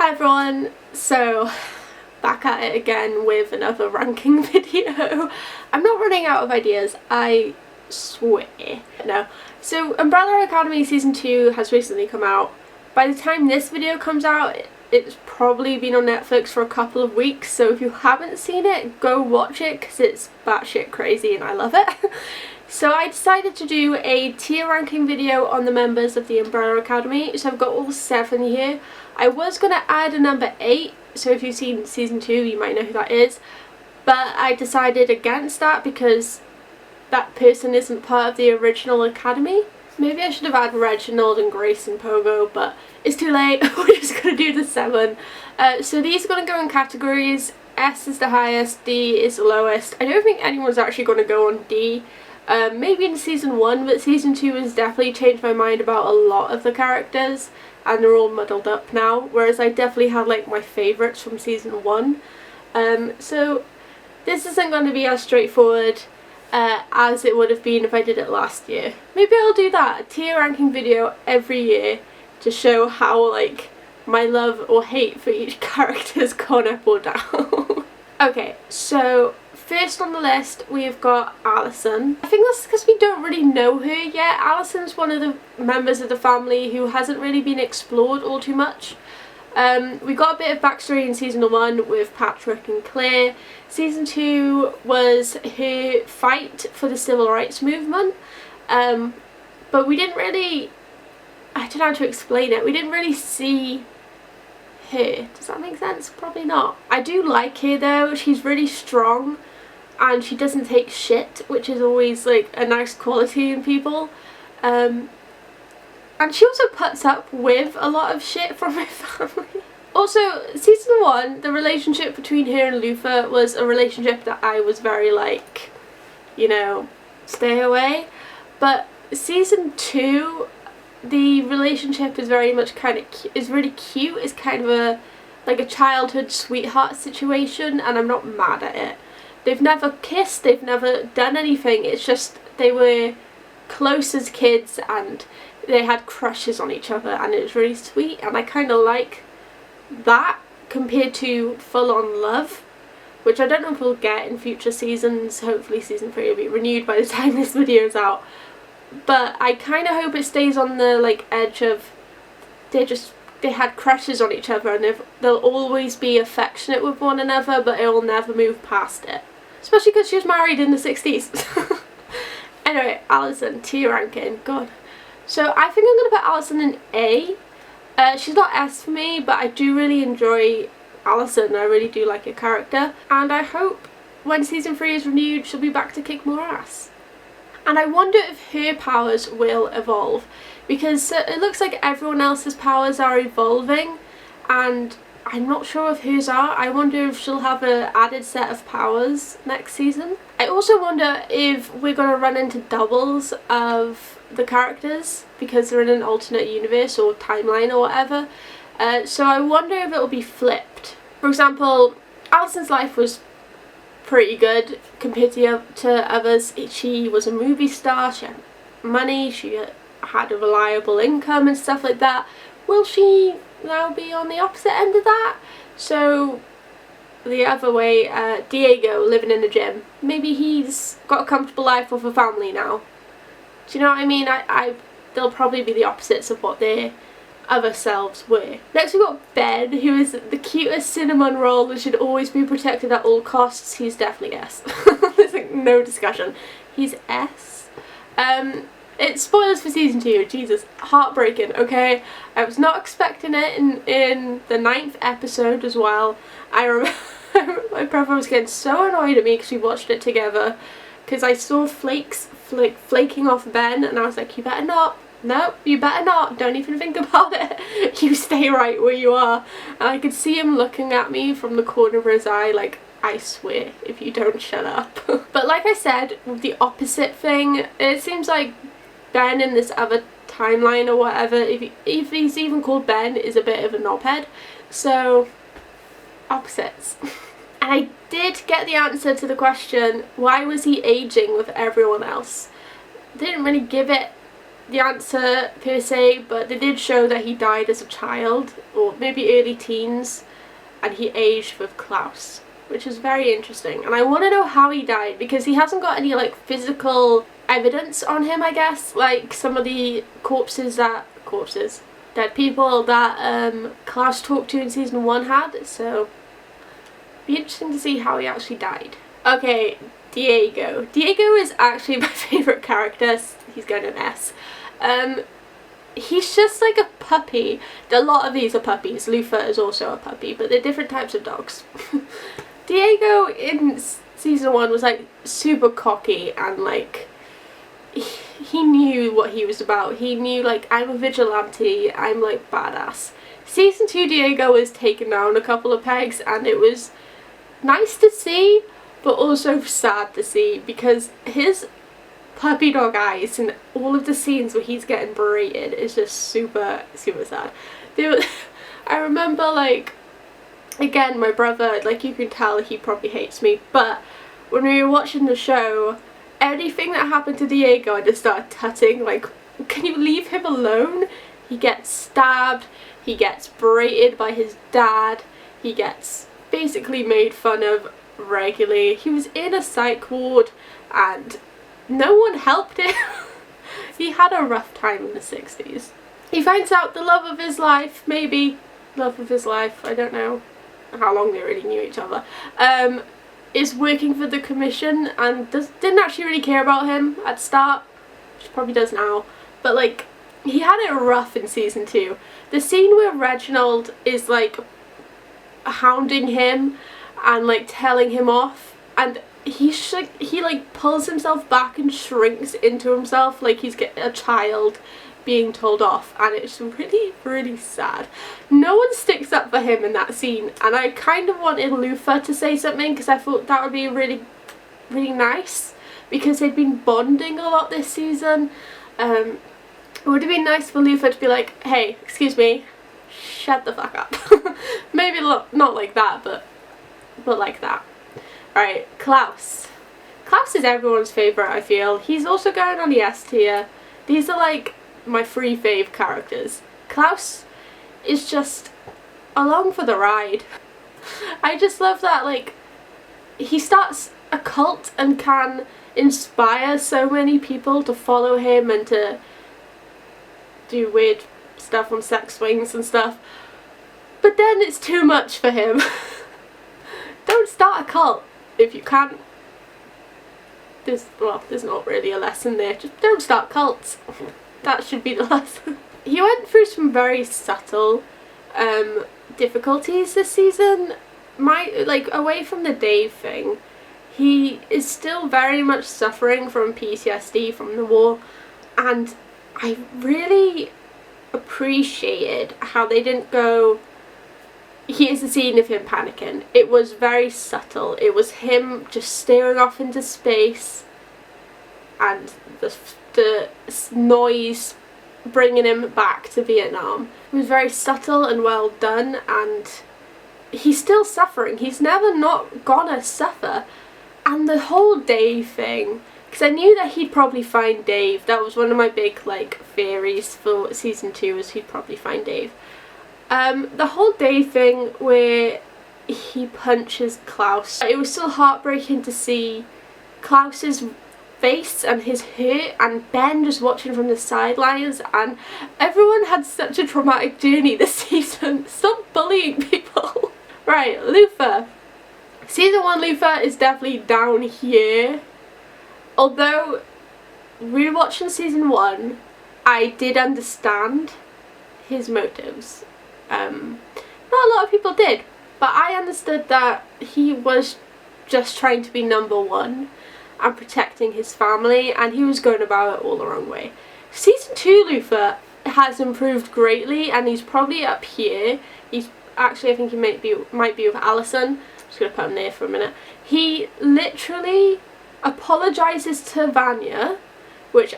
Hi everyone, so back at it again with another ranking video. I'm not running out of ideas, I swear. No. So Umbrella Academy Season 2 has recently come out. By the time this video comes out, it's probably been on Netflix for a couple of weeks, so if you haven't seen it, go watch it because it's batshit crazy and I love it. So I decided to do a tier ranking video on the members of the Umbrella Academy, so I've got all 7 here. I was going to add a number 8, so if you've seen Season 2 you might know who that is, but I decided against that because that person isn't part of the original Academy. Maybe I should have added Reginald and Grace and Pogo, but it's too late. We're just going to do the 7. So these are going to go in categories. S is the highest, D is the lowest. I don't think anyone's actually going to go on D. Maybe in Season 1, but Season 2 has definitely changed my mind about a lot of the characters and they're all muddled up now, whereas I definitely had like my favourites from Season 1. So this isn't going to be as straightforward as it would have been if I did it last year. Maybe I'll do that, a tier ranking video every year to show how like my love or hate for each character has gone up or down. Okay, so first on the list we've got Allison. I think that's because we don't really know her yet. Allison's one of the members of the family who hasn't really been explored all too much. We got a bit of backstory in Season 1 with Patrick and Claire. Season 2 was her fight for the civil rights movement, but we didn't really, I don't know how to explain it, we didn't really see her. Does that make sense? Probably not. I do like her though, she's really strong and she doesn't take shit, which is always like a nice quality in people. And she also puts up with a lot of shit from her family. Also, Season 1, the relationship between her and Luther was a relationship that I was very like, you know, stay away. But Season 2, the relationship is very much kind of is really cute. It's kind of a like a childhood sweetheart situation, and I'm not mad at it. They've never kissed, they've never done anything. It's just they were close as kids and they had crushes on each other, and it was really sweet, and I kind of like that compared to full-on love, which I don't know if we'll get in future seasons. Hopefully Season 3 will be renewed by the time this video is out. But I kind of hope it stays on the like edge of they had crushes on each other and they'll always be affectionate with one another, but it'll never move past it. Especially because she was married in the 60s. Anyway, Allison, tier ranking. God. So I think I'm going to put Allison in A. She's not S for me, but I do really enjoy Allison. I really do like her character. And I hope when Season 3 is renewed, she'll be back to kick more ass. And I wonder if her powers will evolve, because it looks like everyone else's powers are evolving and I'm not sure if hers are. I wonder if she'll have an added set of powers next season. I also wonder if we're going to run into doubles of the characters because they're in an alternate universe or timeline or whatever. So I wonder if it'll be flipped. For example, Allison's life was pretty good compared to others. She was a movie star, she had money, she had a reliable income and stuff like that. Will she now be on the opposite end of that? So the other way, Diego living in the gym, maybe he's got a comfortable life with a family now. Do you know what I mean? They'll probably be the opposites of what their other selves were. Next we've got Ben, who is the cutest cinnamon roll and should always be protected at all costs. He's definitely S. There's like no discussion. He's S. It's spoilers for Season 2, Jesus, heartbreaking, okay? I was not expecting it in the 9th episode as well. I remember my brother was getting so annoyed at me because we watched it together, because I saw flakes flaking off Ben and I was like, you better not. No, you better not. Don't even think about it. You stay right where you are. And I could see him looking at me from the corner of his eye like, I swear, if you don't shut up. But like I said, with the opposite thing, it seems like Ben in this other timeline or whatever, if he's even called Ben, is a bit of a knobhead. So, opposites. And I did get the answer to the question, why was he aging with everyone else? They didn't really give it the answer per se, but they did show that he died as a child, or maybe early teens, and he aged with Klaus, which is very interesting. And I want to know how he died, because he hasn't got any like physical evidence on him, I guess, like some of the dead people that Klaus talked to in season 1 had, so be interesting to see how he actually died. Okay, Diego. Diego is actually my favourite character. He's going an S. He's just like a puppy. A lot of these are puppies. Lufa is also a puppy, but they're different types of dogs. Diego in season 1 was like super cocky and like he knew what he was about. He knew like, I'm a vigilante, I'm like badass. Season 2 Diego was taken down a couple of pegs, and it was nice to see, but also sad to see, because his puppy dog eyes and all of the scenes where he's getting berated is just super sad. I remember, like, again, my brother, like, you can tell he probably hates me, but when we were watching the show, anything that happened to Diego I just started tutting, like, can you leave him alone? He gets stabbed, he gets berated by his dad, he gets basically made fun of regularly. He was in a psych ward and no one helped him. He had a rough time in the 60s. He finds out the love of his life, maybe love of his life, I don't know how long they really knew each other, is working for the commission and didn't actually really care about him at the start, which probably does now, but like, he had it rough in season 2. The scene where Reginald is like hounding him and like telling him off, and he like pulls himself back and shrinks into himself like he's a child being told off, and it's really sad. No one sticks up for him in that scene, and I kind of wanted Lufa to say something because I thought that would be really nice, because they'd been bonding a lot this season. It would have been nice for Lufa to be like, hey, excuse me, shut the fuck up. Maybe not like that, but like that. Alright, Klaus. Klaus is everyone's favourite, I feel. He's also going on the S tier. These are like my 3 fave characters. Klaus is just along for the ride. I just love that, like, he starts a cult and can inspire so many people to follow him and to do weird stuff on sex swings and stuff, but then it's too much for him. Don't start a cult if you can't. There's not really a lesson there, just don't start cults. That should be the lesson. He went through some very subtle difficulties this season. Like, away from the Dave thing, he is still very much suffering from PTSD from the war, and I really appreciated how they didn't go, here's a scene of him panicking. It was very subtle. It was him just staring off into space and the noise bringing him back to Vietnam. It was very subtle and well done, and he's still suffering. He's never not gonna suffer. And the whole Dave thing, because I knew that he'd probably find Dave. That was one of my big like theories for season 2, was he'd probably find Dave. The whole Dave thing where he punches Klaus, it was still heartbreaking to see Klaus's face and his hurt, and Ben just watching from the sidelines, and everyone had such a traumatic journey this season. Stop bullying people. Right, Lufa. Season 1 Lufa is definitely down here. Although, rewatching season 1, I did understand his motives. Not a lot of people did, but I understood that he was just trying to be number 1 and protecting his family, and he was going about it all the wrong way. Season 2 Lufa has improved greatly, and he's probably up here. He's actually, I think he might be with Allison. I'm just going to put him there for a minute. He literally apologises to Vanya, which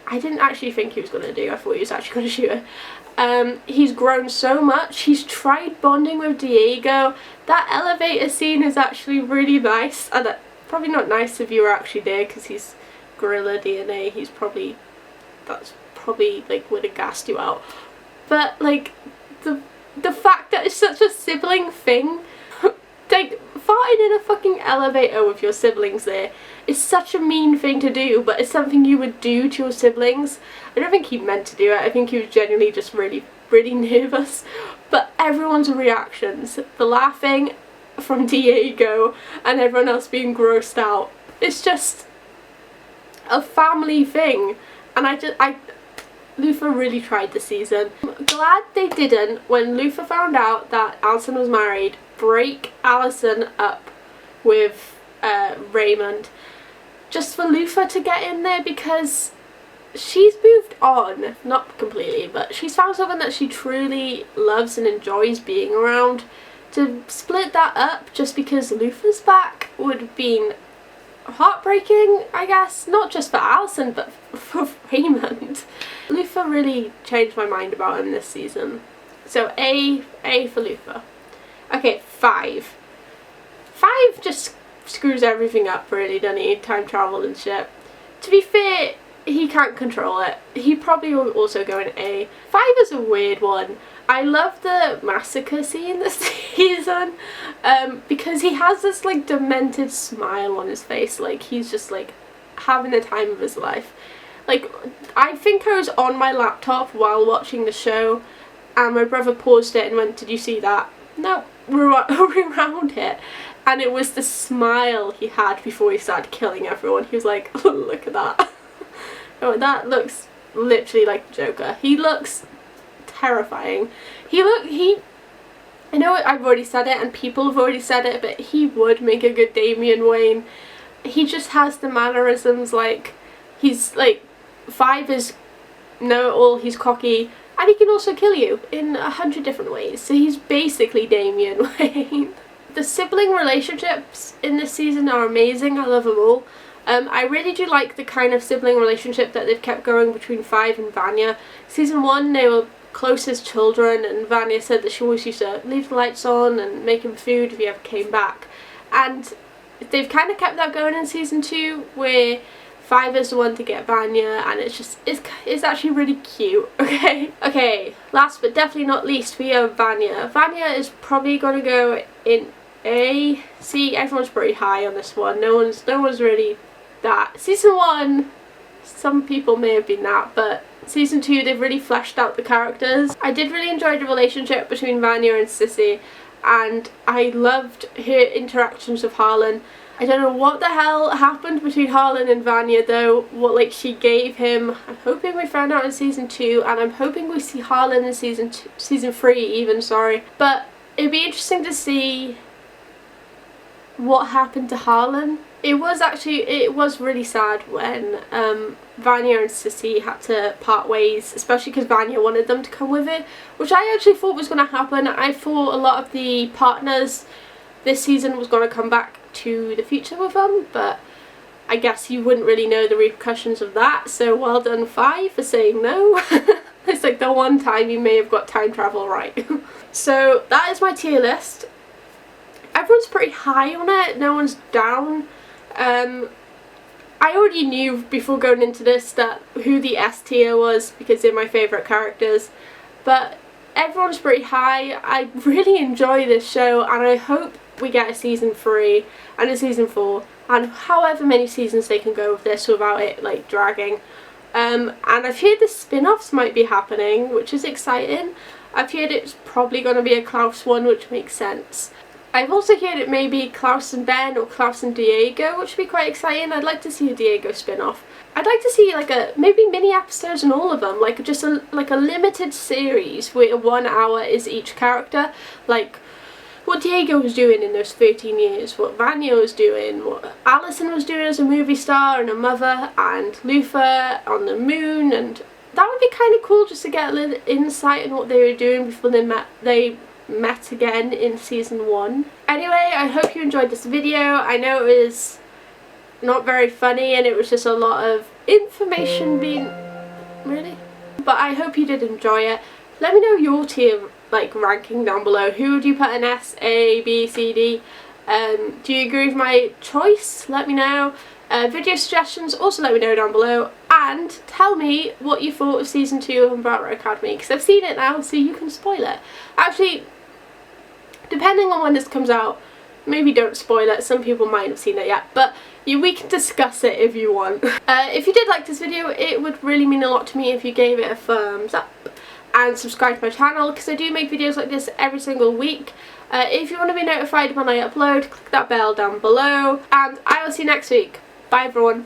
I didn't actually think he was going to do. I thought he was actually going to shoot her. He's grown so much. He's tried bonding with Diego. That elevator scene is actually really nice, and probably not nice if you were actually there, because he's gorilla DNA. That's probably like would have gassed you out. But like the fact that it's such a sibling thing, like farting in a fucking elevator with your siblings there is such a mean thing to do, but it's something you would do to your siblings. I don't think he meant to do it. I think he was genuinely just really nervous. But everyone's reactions, the laughing from Diego and everyone else being grossed out, it's just a family thing. And Luther really tried this season. I'm glad they didn't, when Luther found out that Allison was married, break Allison up with Raymond, just for Luther to get in there, because she's moved on, not completely, but she's found someone that she truly loves and enjoys being around. To split that up just because Luther's back would have been heartbreaking, I guess, not just for Allison but for Raymond. Luther really changed my mind about him this season. So A for Luther. Okay, 5. 5 just screws everything up really, doesn't he? Time travel and shit. To be fair, he can't control it. He probably will also go in A. 5 is a weird one. I love the massacre scene this season because he has this like demented smile on his face, like he's just like having the time of his life. Like, I think I was on my laptop while watching the show and my brother paused it and went, "Did you see that?" No, rewound it, and it was the smile he had before he started killing everyone. He was like, "Oh, look at that." Oh, that looks literally like Joker. He looks terrifying. I know I've already said it and people have already said it, but he would make a good Damian Wayne. He just has the mannerisms, like he's like 5 is know-it-all, he's cocky, and he can also kill you in 100 different ways. So he's basically Damian Wayne. The sibling relationships in this season are amazing. I love them all. I really do like the kind of sibling relationship that they've kept going between 5 and Vanya. Season 1 they were close as children, and Vanya said that she always used to leave the lights on and make him food if he ever came back. And they've kind of kept that going in season 2, where 5 is the one to get Vanya, and it's actually really cute. Okay, last but definitely not least, we have Vanya. Vanya is probably gonna go in A. See, everyone's pretty high on this one. No one's really that. Season 1, some people may have been that, but season 2 they've really fleshed out the characters. I did really enjoy the relationship between Vanya and Sissy, and I loved her interactions with Harlan. I don't know what the hell happened between Harlan and Vanya though, what like she gave him. I'm hoping we find out in season 2, and I'm hoping we see Harlan in season 3 even, sorry. But it'd be interesting to see what happened to Harlan. It was really sad when Vanya and Sissy had to part ways, especially because Vanya wanted them to come with it, which I actually thought was going to happen. I thought a lot of the partners this season was going to come back to the future with them, but I guess you wouldn't really know the repercussions of that, so well done 5 for saying no. It's like the one time you may have got time travel right. So that is my tier list. Everyone's pretty high on it, no one's down. I already knew before going into this that who the S tier was because they're my favourite characters, but everyone's pretty high. I really enjoy this show, and I hope we get a season 3 and a season 4 and however many seasons they can go with this without it like dragging. And I've heard the spin-offs might be happening, which is exciting. I've heard it's probably going to be a Klaus one, which makes sense. I've also heard it may be Klaus and Ben or Klaus and Diego, which would be quite exciting. I'd like to see a Diego spin-off. I'd like to see like maybe mini episodes in all of them, like just a limited series where 1 hour is each character, like what Diego was doing in those 13 years, what Vanya was doing, what Allison was doing as a movie star and a mother, and Luther on the moon, and that would be kind of cool just to get a little insight on what they were doing before they met again in season 1. Anyway, I hope you enjoyed this video. I know it was not very funny and it was just a lot of information being but I hope you did enjoy it. Let me know your tier like ranking down below. Who would you put in S, A, B, C, D? Do you agree with my choice? Let me know. Video suggestions, also let me know down below, and tell me what you thought of season 2 of Umbrella Academy, because I've seen it now, so you can spoil it. Actually, depending on when this comes out, maybe don't spoil it, some people might have seen it yet, but we can discuss it if you want. If you did like this video, it would really mean a lot to me if you gave it a thumbs up and subscribe to my channel, because I do make videos like this every single week. If you want to be notified when I upload, click that bell down below, and I will see you next week. Bye everyone.